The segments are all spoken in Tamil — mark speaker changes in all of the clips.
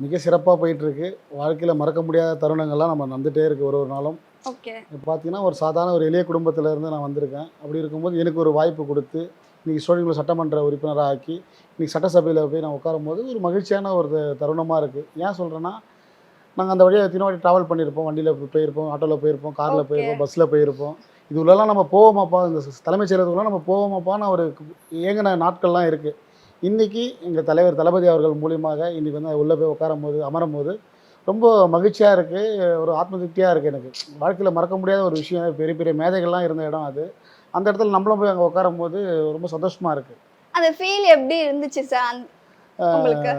Speaker 1: மிக சிறப்பா போயிட்டுருக்கு. வாழ்க்கையில மறக்க முடியாத தருணங்கள்லாம் நம்ம வந்துட்டே இருக்கு ஒரு ஒரு நாளும்.
Speaker 2: ஓகே.
Speaker 1: இப்ப பார்த்தீங்கன்னா, ஒரு சாதாரண ஒரு எளிய குடும்பத்திலேருந்து நான் வந்திருக்கேன். அப்படி இருக்கும்போது எனக்கு ஒரு வாய்ப்பு குடுத்து, இன்னைக்கு சோழிங்கநல்லூர் சட்டமன்ற உறுப்பினரா ஆக்கி, இன்னைக்கு சட்டசபையில போய் நான் உட்காரும்போது ஒரு மகிழ்ச்சியான ஒரு தருணமா இருக்கு. ஏன் சொல்றேன்னா, நாங்க அந்த வழியா எத்தனையோ வாட்டி ட்ராவல் பண்ணியிருப்போம். வண்டியில போயிருப்போம், ஆட்டோல போயிருப்போம், கார்ல
Speaker 2: ஓகே.
Speaker 1: போயிருப்போம், பஸ்ல போயிருப்போம். இது உள்ளலாம் நம்ம போவோமாப்பா, இந்த தலைமைச் செயலகத்துக்குலாம் நம்ம போவோமாப்பான்னு ஒரு ஏங்குன நாட்கள்லாம் இருக்கு. இன்னைக்கு எங்க தலைவர் தளபதி அவர்கள் மூலியமாக இன்னைக்கு வந்து உள்ள போய் உட்காரும்போது, அமரும்போது ரொம்ப மகிழ்ச்சியா இருக்கு. ஒரு ஆத்ம திருப்தியா இருக்கு எனக்கு. வாழ்க்கையில மறக்க முடியாத ஒரு விஷயம். பெரிய பெரிய மேதைகள்லாம் இருந்த இடம் அது. அந்த இடத்துல நம்மளும் போய் அங்க உட்காரும்போது ரொம்ப சந்தோஷமா இருக்கு.
Speaker 2: அந்த ஃபீல் எப்படி இருந்துச்சு சார் உங்களுக்கு?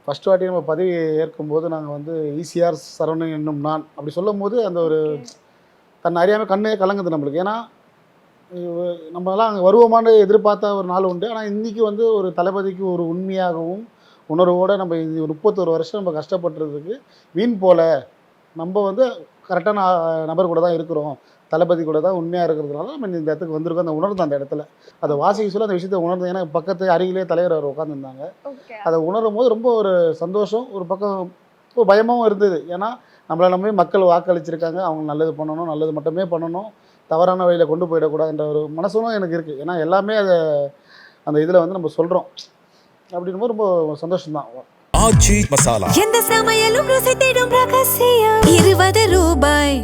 Speaker 1: ஃபர்ஸ்ட் வாட்டி நம்ம பதவி ஏற்கும்போது நாங்க வந்து ஈசிஆர் சரவணன் என்னும் நான் அப்படி சொல்லும்போது அந்த ஒரு
Speaker 2: ஓகே.
Speaker 1: தன்னை அறியாம கண்ணே கலங்குது நம்மளுக்கு. ஏன்னா, நம்மலாம் அங்க வருவோமான்னு எதிர்பார்த்த ஒரு நாள் உண்டு. ஆனா, இன்னைக்கு வந்து ஒரு தளபதிக்கு ஒரு உண்மையாகவும், உணர்வோட நம்ம இது 31 வருஷம் நம்ம கஷ்டப்பட்டதுக்கு வீண் போல. நம்ம வந்து கரெக்டான நபர் கூட தான் இருக்கிறோம். தளபதி கூட தான் உண்மையா இருக்கிறதுனால நம்ம இந்த இடத்துக்கு வந்திருக்கோம். அந்த உணர்ந்தேன் அந்த இடத்துல. அத வாசிக்க சொல்ல அந்த விஷயத்த உணர்ந்தேன். ஏன்னா, பக்கத்து அருகிலே தலைவர் அவர் உட்கார்ந்திருந்தாங்க.
Speaker 2: ஓகே.
Speaker 1: அத உணரும்போது ரொம்ப ஒரு சந்தோஷம். ஒரு பக்கம் ஒரு பயமாவும் இருந்தது. ஏன்னா, நம்மள நம்பி மக்கள் வாக்களிச்சிருக்காங்க. அவங்க நல்லது பண்ணணும், நல்லது மட்டுமே பண்ணணும். தவறான வழியில கொண்டு போயிடக்கூடாதுன்ற ஒரு மனசும் எனக்கு இருக்கு. ஏன்னா, எல்லாமே அந்த இதில வந்து நம்ம சொல்றோம். அப்படிங்கும்போது ரொம்ப சந்தோஷம் தான்.
Speaker 3: ஆச்சி மசாலா.
Speaker 4: எந்த சமையலும் ருசி தேடும் ரகசியம் 20 ரூபாய்.